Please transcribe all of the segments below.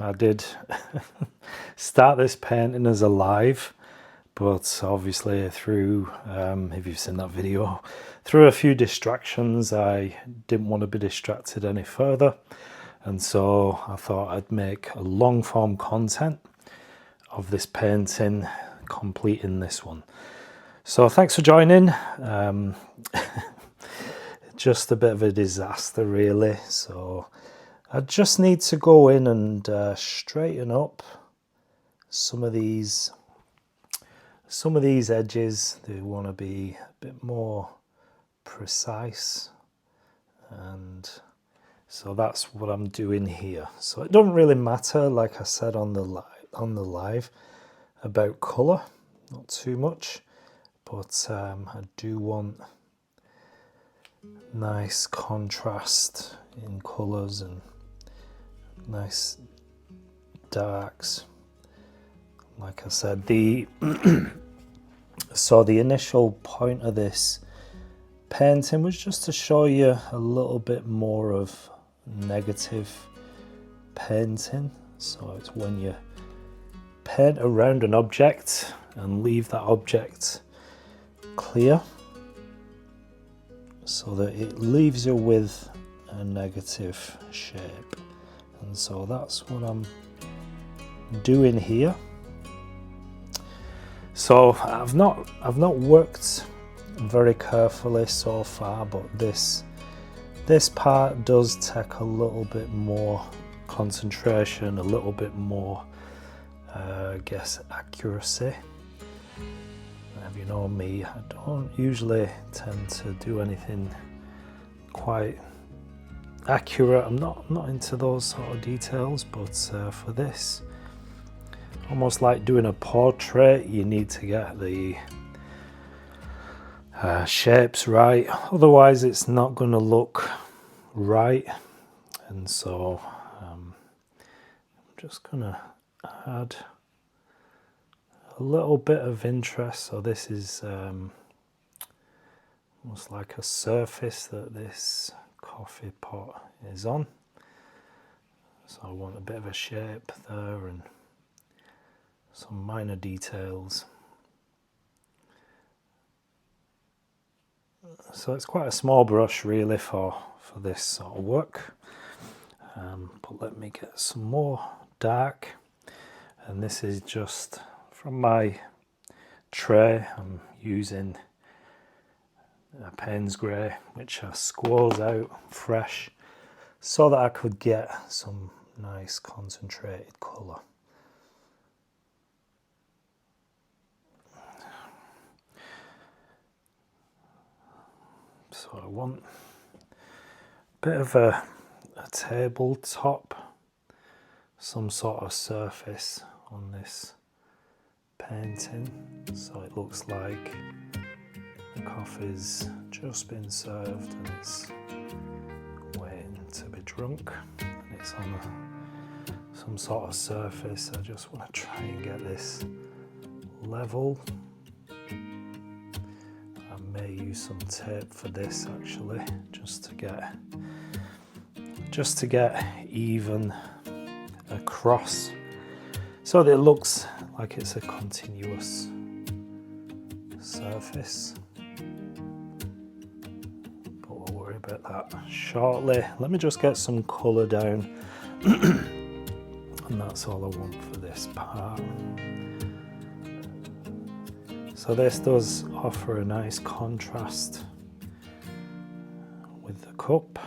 I did start this painting as a live, but obviously through, if you've seen that video, through a few distractions, I didn't want to be distracted any further. And so I thought I'd make a long form content of this painting, completing this one. So thanks for joining. Just a bit of a disaster really. So I just need to go in and straighten up some of these edges. They want to be a bit more precise, and so that's what I'm doing here. So it doesn't really matter, like I said on the live, about color, not too much, but I do want nice contrast in colors and nice darks. Like I said, so the initial point of this painting was just to show you a little bit more of negative painting. So it's when you paint around an object and leave that object clear, so that it leaves you with a negative shape. And so that's what I'm doing here. So I've not worked very carefully so far, but this part does take a little bit more concentration, a little bit more I guess accuracy. If you know me, I don't usually tend to do anything quite accurate. I'm not into those sort of details, but for this, almost like doing a portrait, you need to get the shapes right, otherwise it's not going to look right. And so I'm just going to add a little bit of interest. So this is almost like a surface that this coffee pot is on. So I want a bit of a shape there and some minor details. So it's quite a small brush really for this sort of work. But let me get some more dark. And this is just from my tray. I'm using a Payne's Grey, which I squoze out fresh so that I could get some nice concentrated colour. So I want a bit of a tabletop, some sort of surface on this painting, so it looks like the coffee's just been served and it's waiting to be drunk, and it's on some sort of surface. I just want to try and get this level. I may use some tape for this actually, just to get even across, so that it looks like it's a continuous surface. But we'll worry about that shortly. Let me just get some colour down and that's all I want for this part. So this does offer a nice contrast with the cup.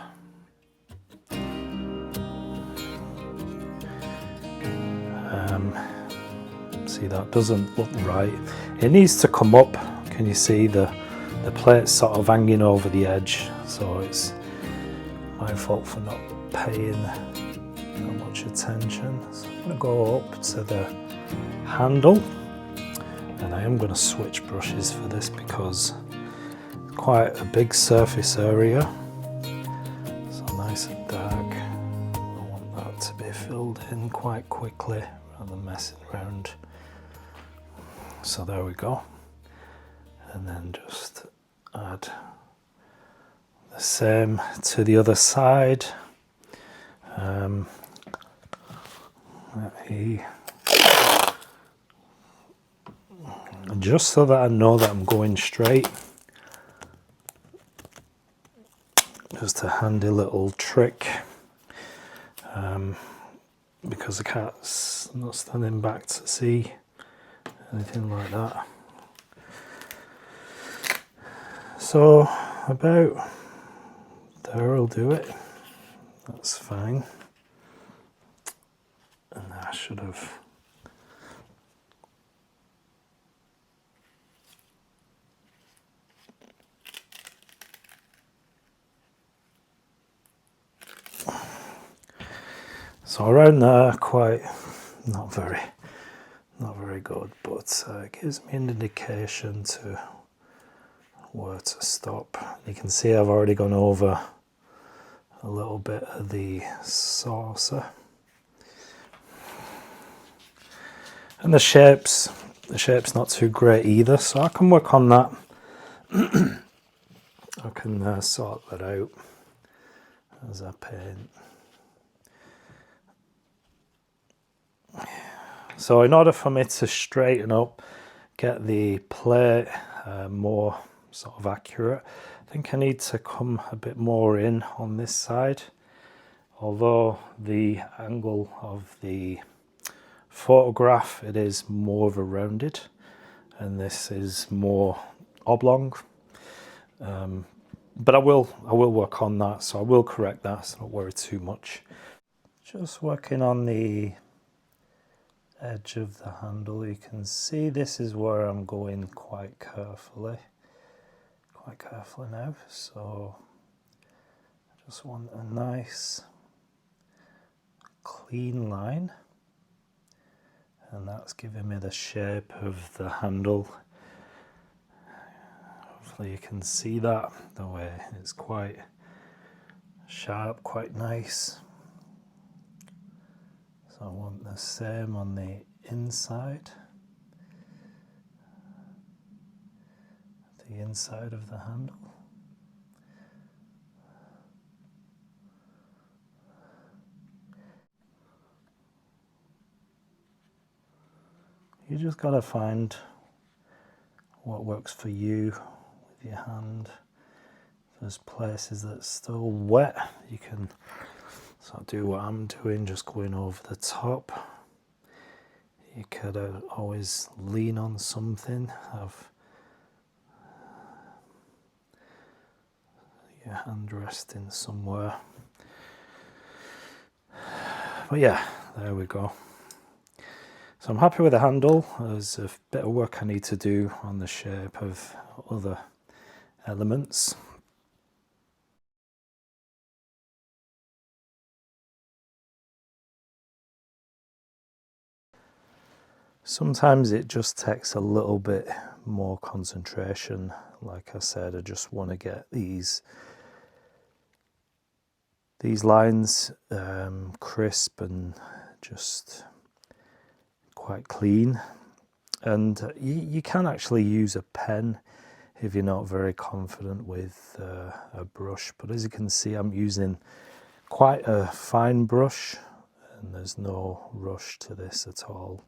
See, that doesn't look right. It needs to come up. Can you see the plate's sort of hanging over the edge? So it's my fault for not paying that much attention. So I'm going to go up to the handle, and I am going to switch brushes for this because it's quite a big surface area. So nice and dark. I want that to be filled in quite quickly rather than messing around. So there we go. And then just add the same to the other side. Just so that I know that I'm going straight. Just a handy little trick, because I can't, I'm not standing back to see anything like that. So about there will do it. That's fine. And I should have. So around there, quite not very good, but it gives me an indication to where to stop. You can see I've already gone over a little bit of the saucer. And the shape's not too great either, so I can work on that. I can sort that out as I paint. So in order for me to straighten up, get the plate more sort of accurate, I think I need to come a bit more in on this side. Although the angle of the photograph, it is more of a rounded, and this is more oblong. But I will work on that, so I will correct that, so don't worry too much. Just working on the edge of the handle. You can see this is where I'm going quite carefully now. So I just want a nice clean line, and that's giving me the shape of the handle. Hopefully you can see that, the way it's quite sharp, quite nice. So I want the same on the inside of the handle. You just got to find what works for you with your hand. If there's places that's still wet, you can sort of do what I'm doing, just going over the top. You could always lean on something, have your hand resting somewhere. But yeah, there we go. So I'm happy with the handle. There's a bit of work I need to do on the shape of other elements. Sometimes it just takes a little bit more concentration. Like I said, I just want to get these lines crisp and just quite clean. And you can actually use a pen if you're not very confident with a brush, but as you can see, I'm using quite a fine brush, and there's no rush to this at all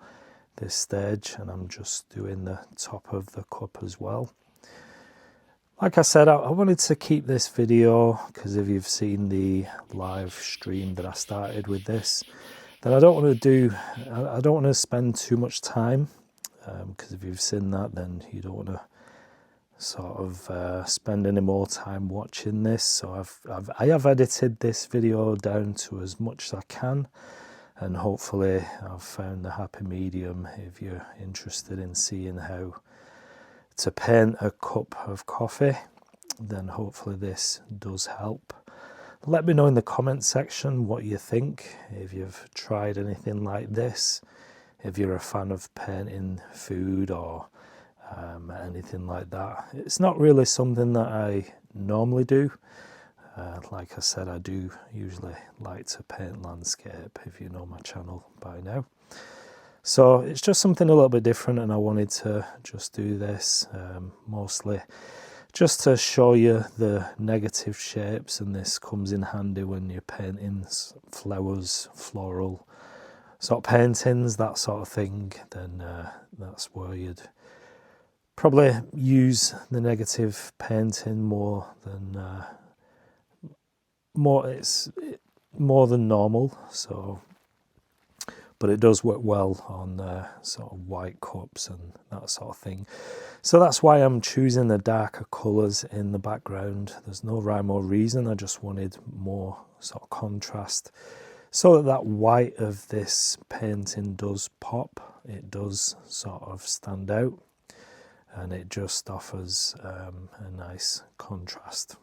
this stage, and I'm just doing the top of the cup as well. Like I said, I wanted to keep this video because if you've seen the live stream that I started with this, then I don't want to spend too much time, because if you've seen that, then you don't want to sort of spend any more time watching this. So I have edited this video down to as much as I can, and hopefully I've found the happy medium. If you're interested in seeing how to paint a cup of coffee, then hopefully this does help. Let me know in the comment section what you think, if you've tried anything like this, if you're a fan of painting food or anything like that. It's not really something that I normally do. Like I said, I do usually like to paint landscape, if you know my channel by now. So it's just something a little bit different, and I wanted to just do this mostly just to show you the negative shapes, and this comes in handy when you're painting flowers, floral sort of paintings, that sort of thing, then that's where you'd probably use the negative painting more than it's more than normal. So, but it does work well on sort of white cups and that sort of thing. So that's why I'm choosing the darker colours in the background. There's no rhyme or reason, I just wanted more sort of contrast, so that white of this painting does pop, it does sort of stand out, and it just offers a nice contrast.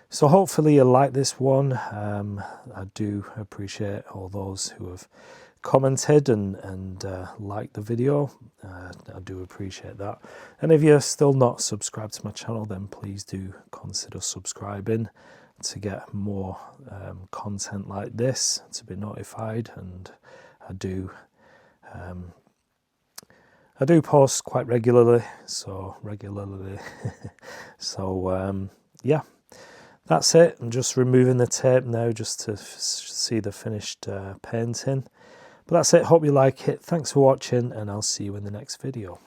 So hopefully you like this one. I do appreciate all those who have commented and liked the video. I do appreciate that. And if you're still not subscribed to my channel, then please do consider subscribing to get more content like this, to be notified. And I do post quite regularly, so yeah. That's it. I'm just removing the tape now just to see the finished painting. But that's it. Hope you like it. Thanks for watching, and I'll see you in the next video.